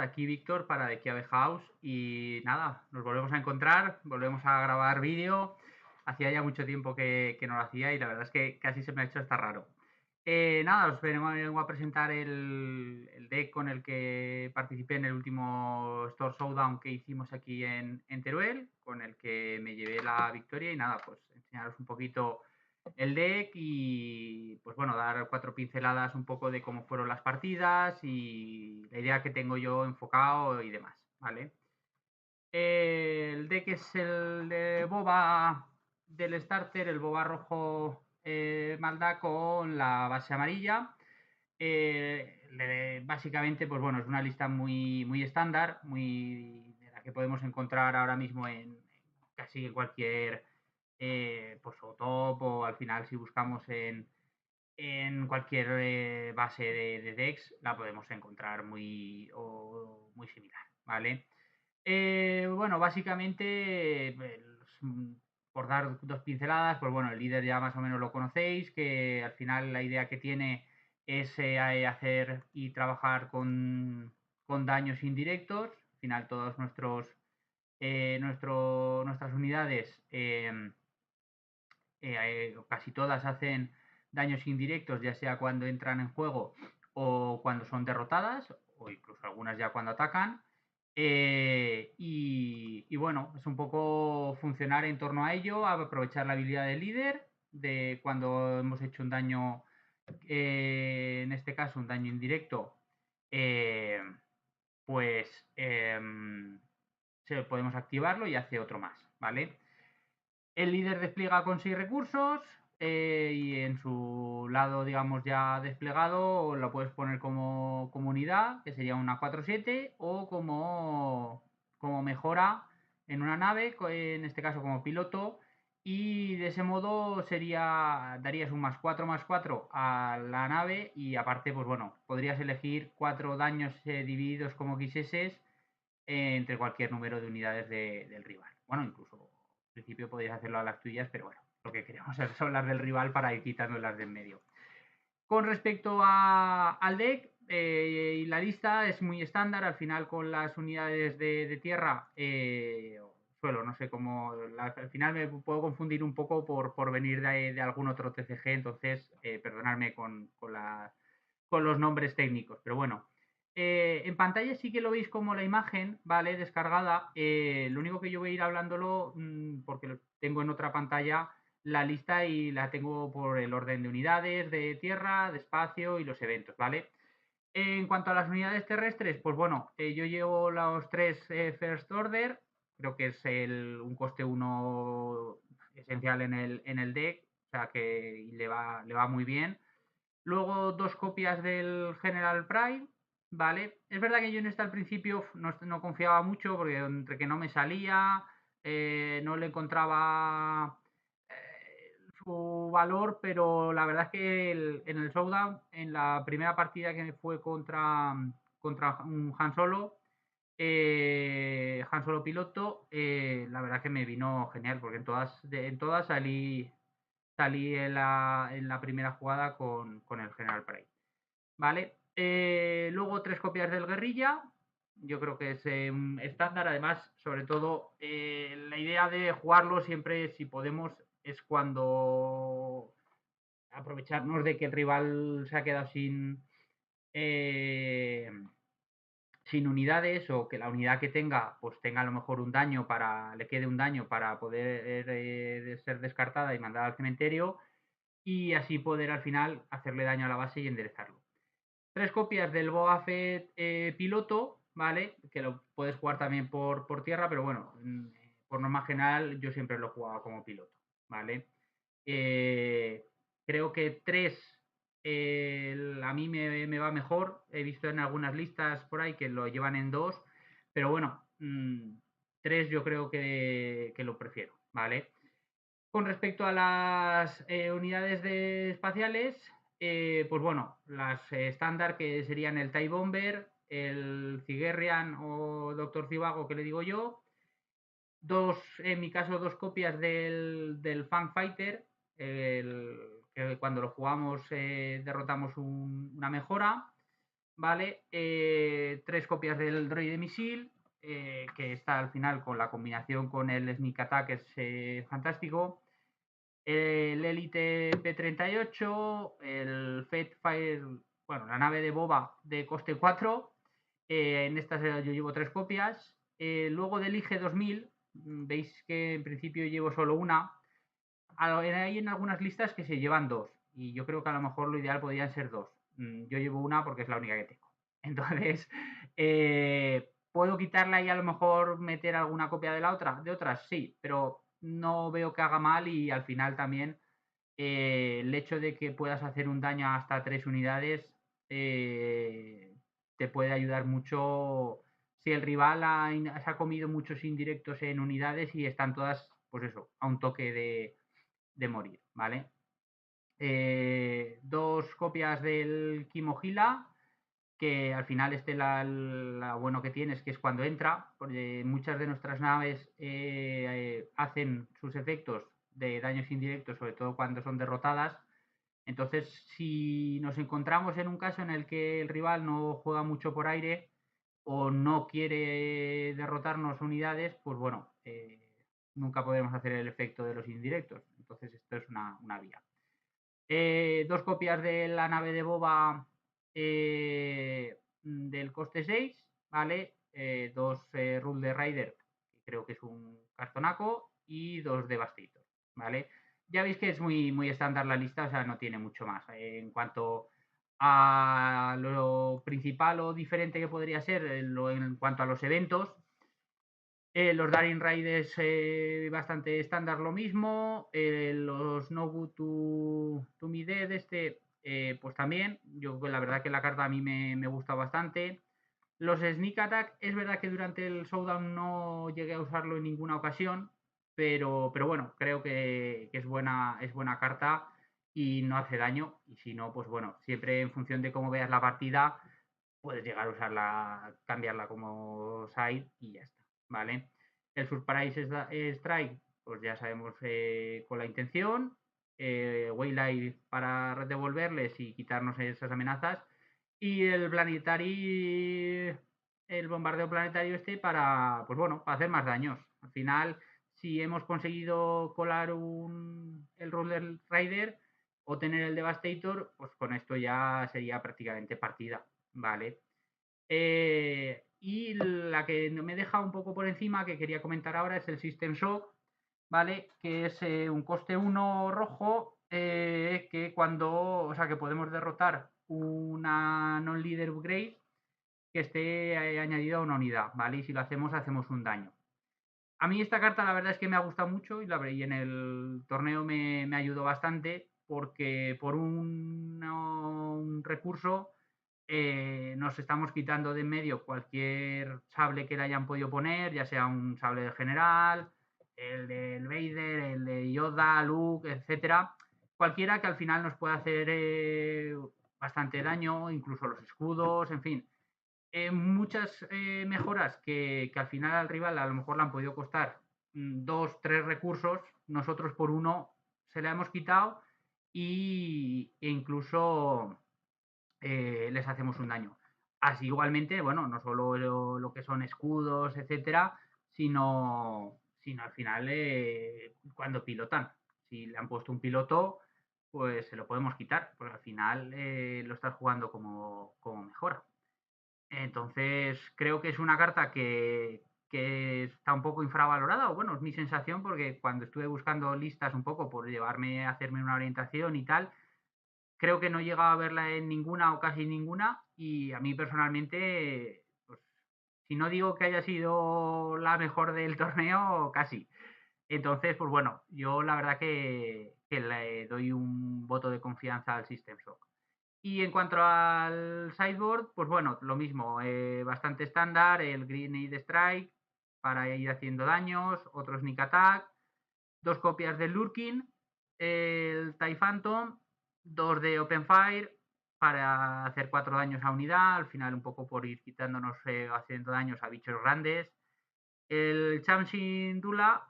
aquí Víctor para The Kiave House y nada, nos volvemos a encontrar, volvemos a grabar vídeo. Hacía ya mucho tiempo que no lo hacía y la verdad es que casi se me ha hecho hasta raro. Nada, os vengo a presentar el deck con el que participé en el último Store Showdown que hicimos aquí en Teruel, con el que me llevé la victoria y nada, pues enseñaros un poquito el deck y pues bueno, dar 4 pinceladas un poco de cómo fueron las partidas y la idea que tengo yo enfocado y demás, ¿vale? El deck es el de Boba del starter, el Boba rojo Malda con la base amarilla. Básicamente, pues bueno, es una lista muy estándar, muy de la que podemos encontrar ahora mismo en casi en cualquier pues o top o al final si buscamos en cualquier base de DEX la podemos encontrar muy similar, ¿vale? Bueno, básicamente, por dar 2 pinceladas, pues bueno, el líder ya más o menos lo conocéis, que al final la idea que tiene es hacer y trabajar con daños indirectos. Al final todos nuestras unidades casi todas hacen daños indirectos, ya sea cuando entran en juego o cuando son derrotadas, o incluso algunas ya cuando atacan. Y bueno, es un poco funcionar en torno a ello, aprovechar la habilidad del líder, de cuando hemos hecho un daño, en este caso un daño indirecto, eh, pues podemos activarlo y hace otro más, ¿vale? El líder despliega con 6 recursos y en su lado, digamos, ya desplegado lo puedes poner como unidad, que sería una 4-7, o como mejora en una nave, en este caso como piloto, y de ese modo darías un +4/+4 a la nave y aparte, pues bueno, podrías elegir 4 daños divididos como quisieses entre cualquier número de unidades del rival. Bueno, incluso al principio podéis hacerlo a las tuyas, pero bueno, lo que queremos son las del rival para ir quitando las del medio. Con respecto al deck, y la lista es muy estándar, al final con las unidades de tierra, suelo, no sé cómo, al final me puedo confundir un poco por venir de algún otro TCG, entonces perdonadme con los nombres técnicos, pero bueno. En pantalla sí que lo veis como la imagen, ¿vale? Descargada. Lo único que yo voy a ir hablándolo, porque lo tengo en otra pantalla, la lista y la tengo por el orden de unidades, de tierra, de espacio y los eventos, ¿vale? En cuanto a las unidades terrestres, pues bueno, yo llevo los 3 First Order, creo que es un coste 1 esencial en el deck, o sea que le va muy bien. Luego 2 copias del General Prime, ¿vale? Es verdad que yo en esta al principio no confiaba mucho porque entre que no me salía, no le encontraba su valor, pero la verdad es que en el Showdown, en la primera partida que fue contra un Han Solo piloto, la verdad que me vino genial, porque en todas salí en la primera jugada con el General Prey. ¿Vale? Luego 3 copias del guerrilla. Yo creo que es estándar. Además, sobre todo, la idea de jugarlo siempre, si podemos, es cuando aprovecharnos de que el rival se ha quedado sin unidades o que la unidad que tenga, pues tenga a lo mejor le quede un daño para poder ser descartada y mandada al cementerio y así poder al final hacerle daño a la base y enderezarlo. 3 copias del Boba Fett piloto, ¿vale? Que lo puedes jugar también por tierra, pero bueno, por norma general yo siempre lo he jugado como piloto, ¿vale? Eh, Creo que 3 a mí me va mejor. He visto en algunas listas por ahí que lo llevan en 2, pero bueno, 3 yo creo que lo prefiero, ¿vale? Con respecto a las unidades espaciales, pues bueno, las estándar que serían el TIE Bomber, el Zigerian o Doctor Zivago que le digo yo, en mi caso 2 copias del Fang Fighter, que cuando lo jugamos derrotamos una mejora, ¿vale? 3 copias del droide misil, que está al final con la combinación con el Sneak Attack, es fantástico. El Elite P-38, el Fire, bueno, la nave de Boba de coste 4. En estas yo llevo 3 copias. Luego del IG 2000, veis que en principio llevo solo una. Hay en algunas listas que se llevan 2 y yo creo que a lo mejor lo ideal podrían ser 2. Yo llevo una porque es la única que tengo. Entonces, ¿puedo quitarla y a lo mejor meter alguna copia de la otra? De otras, sí, pero no veo que haga mal y al final también el hecho de que puedas hacer un daño hasta 3 unidades te puede ayudar mucho si el rival se ha comido muchos indirectos en unidades y están todas, pues eso, a un toque de morir, ¿vale? 2 copias del Kimohila, que al final la bueno que tiene es que es cuando entra, porque muchas de nuestras naves hacen sus efectos de daños indirectos, sobre todo cuando son derrotadas. Entonces, si nos encontramos en un caso en el que el rival no juega mucho por aire o no quiere derrotarnos unidades, pues bueno, nunca podremos hacer el efecto de los indirectos. Entonces, esto es una vía. 2 copias de la nave de Boba del coste 6, ¿vale? 2 Rule de Rider, que creo que es un cartonaco, y 2 Devastator, ¿vale? Ya veis que es muy estándar la lista, o sea, no tiene mucho más. En cuanto a lo principal o diferente que podría ser en cuanto a los eventos, los Daring Raiders bastante estándar lo mismo. Los No Good to Me Dead, pues también. Yo la verdad que la carta a mí me gusta bastante. Los Sneak Attack, es verdad que durante el Showdown no llegué a usarlo en ninguna ocasión, pero bueno, creo que es buena carta y no hace daño. Y si no, pues bueno, siempre en función de cómo veas la partida, puedes llegar a usarla, cambiarla como side y ya está, ¿vale? El Surprise Strike, pues ya sabemos con la intención. Waylight para devolverles y quitarnos esas amenazas. Y el planetary, el bombardeo planetario para, pues bueno, para hacer más daños. Al final, si hemos conseguido colar el Roller Rider o tener el Devastator, pues con esto ya sería prácticamente partida, ¿vale? Y la que me deja un poco por encima, que quería comentar ahora, es el System Shock, ¿vale? Que es un coste 1 rojo, que o sea, que podemos derrotar una non-leader upgrade que esté añadida a una unidad, ¿vale? Y si lo hacemos, hacemos un daño. A mí esta carta la verdad es que me ha gustado mucho y en el torneo me ayudó bastante porque por un recurso nos estamos quitando de en medio cualquier sable que le hayan podido poner, ya sea un sable del general, el del Vader, el de Yoda, Luke, etcétera. Cualquiera que al final nos pueda hacer bastante daño, incluso los escudos, en fin. Muchas mejoras que al final al rival a lo mejor le han podido costar 2, 3 recursos, nosotros por uno se le hemos quitado e incluso les hacemos un daño. Así igualmente, bueno, no solo lo que son escudos, etcétera, sino al final cuando pilotan. Si le han puesto un piloto, pues se lo podemos quitar, porque al final lo estás jugando como mejora. Entonces, creo que es una carta que está un poco infravalorada, o bueno, es mi sensación, porque cuando estuve buscando listas un poco por llevarme a hacerme una orientación y tal, creo que no he llegado a verla en ninguna o casi ninguna y a mí personalmente, pues, si no digo que haya sido la mejor del torneo, casi. Entonces, pues bueno, yo la verdad que le doy un voto de confianza al System Shock. Y en cuanto al sideboard, pues bueno, lo mismo, bastante estándar, el Grenade Strike para ir haciendo daños, otro Sneak Attack, 2 copias del Lurkin, el TIE Phantom, 2 de Open Fire para hacer 4 daños a unidad, al final un poco por ir quitándonos, haciendo daños a bichos grandes. El Chamsin Dula,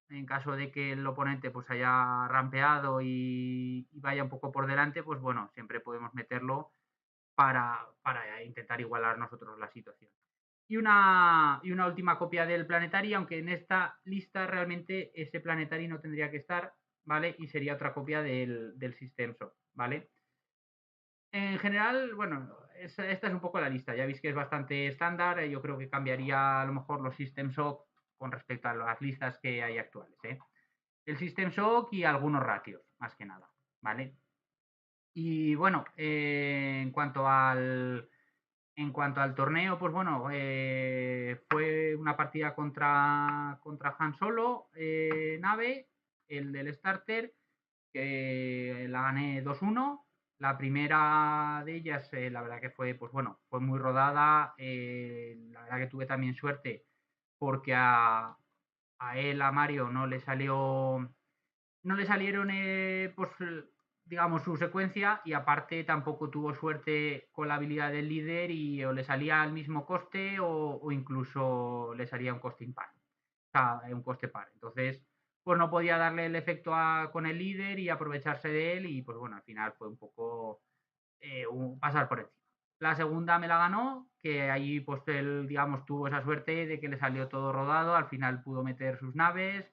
en caso de que el oponente pues haya rampeado y vaya un poco por delante, pues bueno, siempre podemos meterlo para intentar igualar nosotros la situación. Y una última copia del Planetary, aunque en esta lista realmente ese Planetary no tendría que estar, ¿vale? Y sería otra copia del System Shock, ¿vale? En general, bueno, esta es un poco la lista. Ya veis que es bastante estándar. Yo creo que cambiaría a lo mejor los System Shock con respecto a las listas que hay actuales, ¿eh? El System Shock y algunos ratios, más que nada, ¿vale? Y bueno, en cuanto al torneo, pues bueno, fue una partida contra Han Solo, nave, el del starter, que la gané 2-1. La primera de ellas, la verdad que fue, pues bueno, fue muy rodada. La verdad que tuve también suerte porque él, a Mario, no le salieron, pues, digamos, su secuencia, y aparte tampoco tuvo suerte con la habilidad del líder y o le salía al mismo coste o incluso le salía un coste impar, o sea, un coste par. Entonces, pues no podía darle el efecto con el líder y aprovecharse de él, y pues bueno, al final fue un poco pasar por encima. La segunda me la ganó, que allí pues él, digamos, tuvo esa suerte de que le salió todo rodado, al final pudo meter sus naves,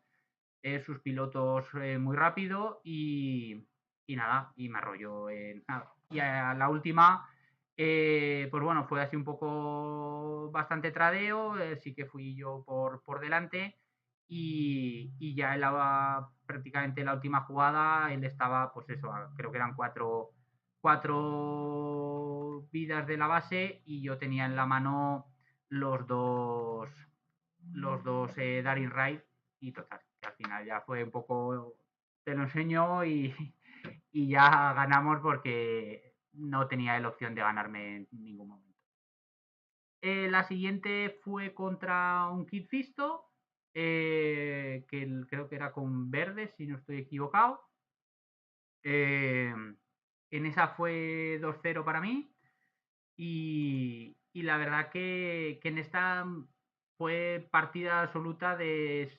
sus pilotos muy rápido y nada, y me arrolló en nada. Y a la última, pues bueno, fue así un poco bastante tradeo, sí que fui yo por delante y ya en prácticamente la última jugada él estaba, pues eso, creo que eran cuatro vidas de la base y yo tenía en la mano los dos Daring Raid y total, que al final ya fue un poco, te lo enseño y ya ganamos porque no tenía la opción de ganarme en ningún momento. La siguiente fue contra un Kid Fisto, creo que era con verde, si no estoy equivocado. En esa fue 2-0 para mí. Y la verdad que en esta fue partida absoluta de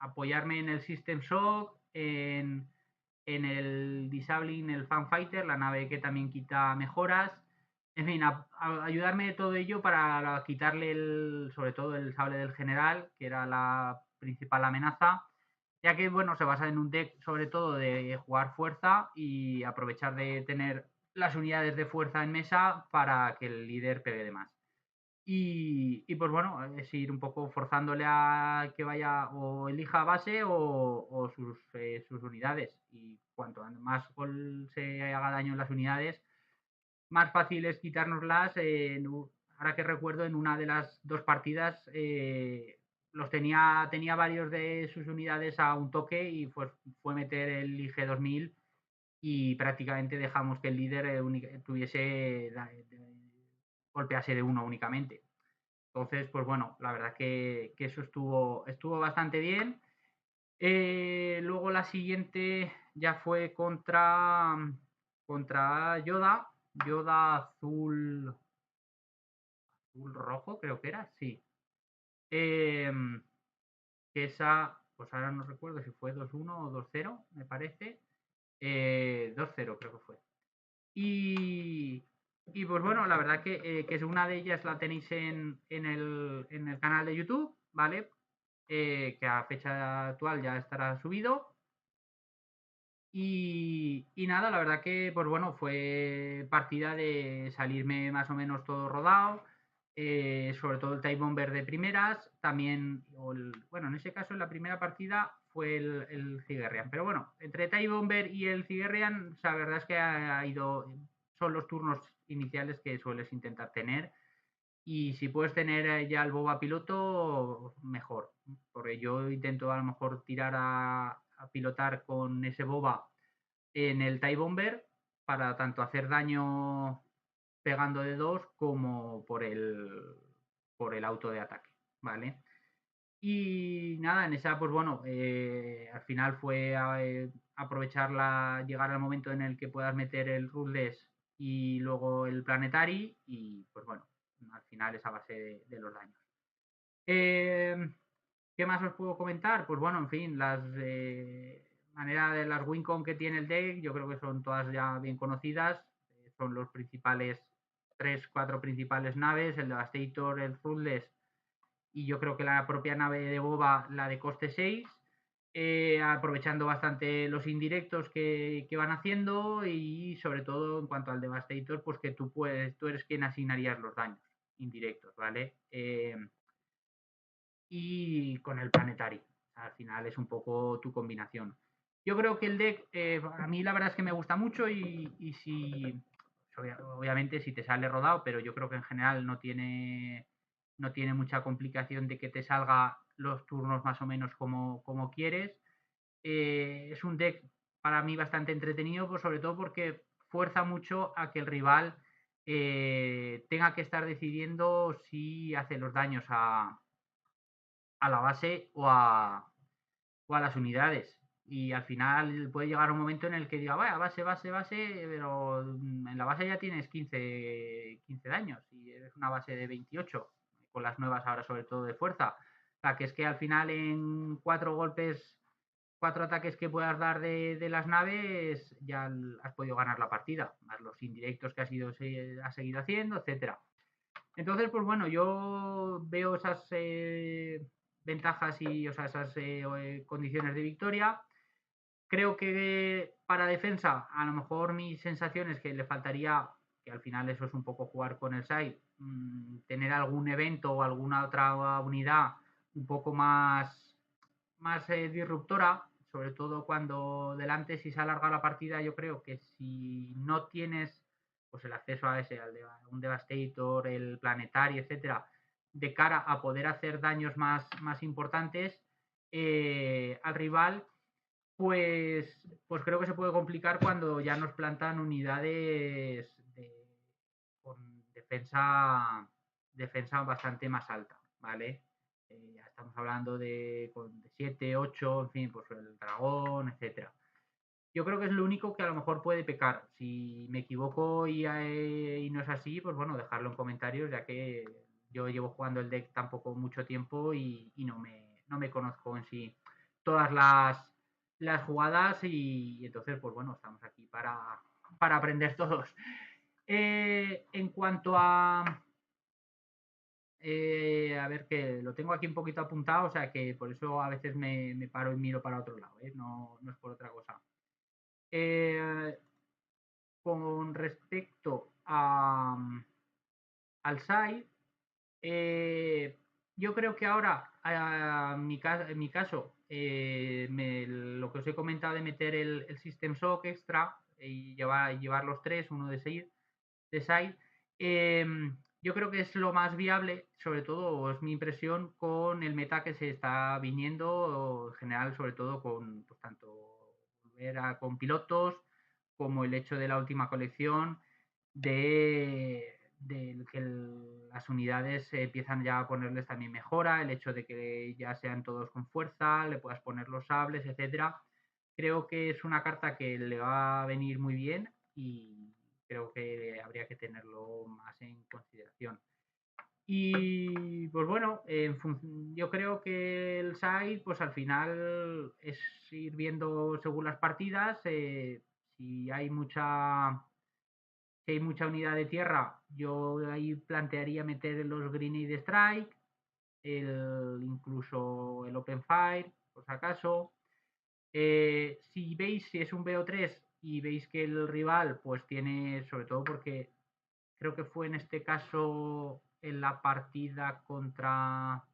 apoyarme en el System Shock, en el Disabling, el Fanfighter, la nave que también quita mejoras. En fin, ayudarme de todo ello para quitarle sobre todo el sable del general, que era la principal amenaza, ya que bueno, se basa en un deck sobre todo de jugar fuerza y aprovechar de tener las unidades de fuerza en mesa para que el líder pegue de más. Pues bueno, es ir un poco forzándole a que vaya o elija base o sus unidades. Y cuanto más gol se haga daño en las unidades, más fácil es quitárnoslas. Ahora que recuerdo, en una de las dos partidas tenía varios de sus unidades a un toque y fue meter el IG 2000 y prácticamente dejamos que el líder golpease de uno únicamente. Entonces, pues bueno, la verdad que eso estuvo bastante bien. Luego la siguiente ya fue contra Yoda azul rojo, creo que era, sí. Que esa, pues ahora no recuerdo si fue 2-1 o 2-0, me parece. 2-0 creo que fue. Y, pues bueno, la verdad que es una de ellas, la tenéis en el canal de YouTube, ¿vale? Que a fecha actual ya estará subido. Y nada, la verdad que, pues bueno, fue partida de salirme más o menos todo rodado, sobre todo el Time Bomber de primeras, también, bueno, en ese caso en la primera partida fue el Zigerian, pero bueno, entre Time Bomber y el Zigerian, la verdad es que son los turnos iniciales que sueles intentar tener, y si puedes tener ya el boba piloto, mejor, porque yo intento a lo mejor tirar a pilotar con ese boba en el TIE Bomber para tanto hacer daño pegando de dos como por el auto de ataque, ¿vale? Y nada, en esa, pues bueno, al final fue llegar al momento en el que puedas meter el Ruthless y luego el Planetary y pues bueno, al final esa base de los daños. ¿Qué más os puedo comentar? Pues bueno, en fin, las maneras de las Wincon que tiene el deck, yo creo que son todas ya bien conocidas. son los principales, 3-4 principales naves, el Devastator, el Ruthless y yo creo que la propia nave de Boba, la de coste 6, aprovechando bastante los indirectos que van haciendo y sobre todo en cuanto al Devastator, pues que tú eres quien asignarías los daños indirectos, ¿vale? Y con el Planetary. Al final es un poco tu combinación. Yo creo que el deck, a mí la verdad es que me gusta mucho y si, obviamente si te sale rodado, pero yo creo que en general no tiene mucha complicación de que te salga los turnos más o menos como quieres. Es un deck para mí bastante entretenido, pues sobre todo porque fuerza mucho a que el rival tenga que estar decidiendo si hace los daños a la base o a las unidades. Y al final puede llegar un momento en el que diga, vaya, base, base, base, pero en la base ya tienes 15 daños y es una base de 28, con las nuevas ahora sobre todo de fuerza. O sea, que es que al final en 4 golpes, 4 ataques que puedas dar de las naves, ya has podido ganar la partida, más los indirectos que has seguido haciendo, etcétera. Entonces, pues bueno, yo veo esas ventajas y o sea, esas condiciones de victoria. Creo que para defensa, a lo mejor mi sensación es que le faltaría, que al final eso es un poco jugar con el side, tener algún evento o alguna otra unidad un poco más disruptora, sobre todo cuando delante si se alarga la partida, yo creo que si no tienes pues el acceso a ese, al de un Devastator, el Planetary, etcétera, de cara a poder hacer daños más importantes al rival, pues creo que se puede complicar cuando ya nos plantan unidades con defensa bastante más alta, ¿vale? Ya estamos hablando de 7, 8, en fin, pues el dragón, etcétera. Yo creo que es lo único que a lo mejor puede pecar. Si me equivoco y no es así, pues bueno, dejarlo en comentarios, ya que yo llevo jugando el deck tampoco mucho tiempo y no me conozco en sí todas las jugadas y entonces, pues bueno, estamos aquí para aprender todos. En cuanto a ver, que lo tengo aquí un poquito apuntado, o sea que por eso a veces me paro y miro para otro lado, ¿eh? No es por otra cosa. Eh, con respecto al site, yo creo que ahora, en mi caso, lo que os he comentado de meter el System Shock extra y llevar los tres, uno de side, yo creo que es lo más viable, sobre todo, es mi impresión, con el meta que se está viniendo, en general, sobre todo con pues, tanto con pilotos, como el hecho de la última colección, de que las unidades empiezan ya a ponerles también mejora, el hecho de que ya sean todos con fuerza, le puedas poner los sables, etcétera. Creo que es una carta que le va a venir muy bien y creo que habría que tenerlo más en consideración. Y pues bueno, yo creo que el side, pues al final es ir viendo según las partidas. Si hay mucha unidad de tierra, yo ahí plantearía meter los Grenade Strike, incluso el Open Fire, por si acaso. Si veis, si es un BO3 y veis que el rival pues tiene, sobre todo porque creo que fue en este caso en la partida contra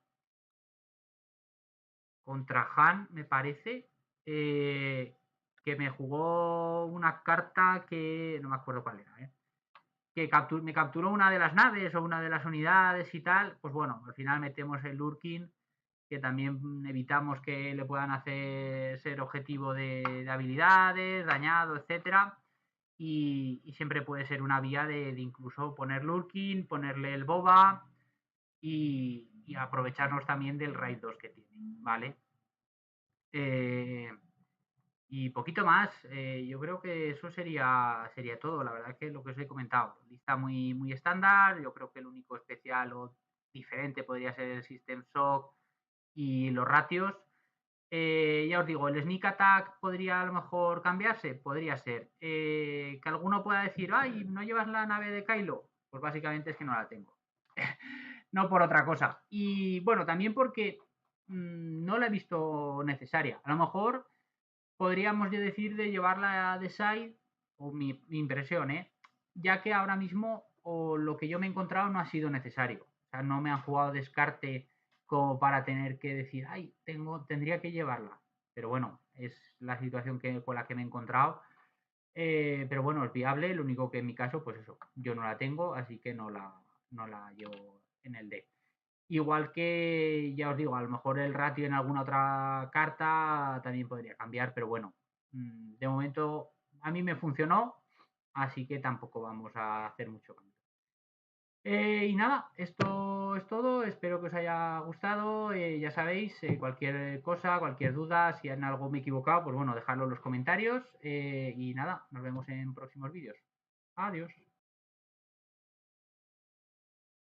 Han, me parece, que me jugó una carta que no me acuerdo cuál era, que me capturó una de las naves o una de las unidades y tal, pues bueno, al final metemos el Lurking, que también evitamos que le puedan hacer ser objetivo de habilidades, dañado, etcétera. Y siempre puede ser una vía de incluso poner Lurking, ponerle el Boba y aprovecharnos también del Raid 2 que tiene, ¿vale? Y poquito más, yo creo que eso sería todo. La verdad que lo que os he comentado, lista muy estándar. Yo creo que el único especial o diferente podría ser el System Shock y los ratios. Ya os digo, el Sneak Attack podría a lo mejor cambiarse, podría ser. Que alguno pueda decir, ay, ¿no llevas la nave de Kylo? Pues básicamente es que no la tengo. No por otra cosa. Y bueno, también porque no la he visto necesaria. A lo mejor podríamos decir de llevarla de side, o mi impresión, ya que ahora mismo o lo que yo me he encontrado no ha sido necesario. O sea, no me han jugado descarte como para tener que decir, ay, tendría que llevarla. Pero bueno, es la situación con la que me he encontrado. Pero bueno, es viable, lo único que en mi caso, pues eso, yo no la tengo, así que no la llevo en el deck. Igual que, ya os digo, a lo mejor el ratio en alguna otra carta también podría cambiar, pero bueno, de momento a mí me funcionó, así que tampoco vamos a hacer mucho cambio. Y nada, esto es todo, espero que os haya gustado, ya sabéis, cualquier cosa, cualquier duda, si en algo me he equivocado, pues bueno, dejadlo en los comentarios y nada, nos vemos en próximos vídeos. Adiós.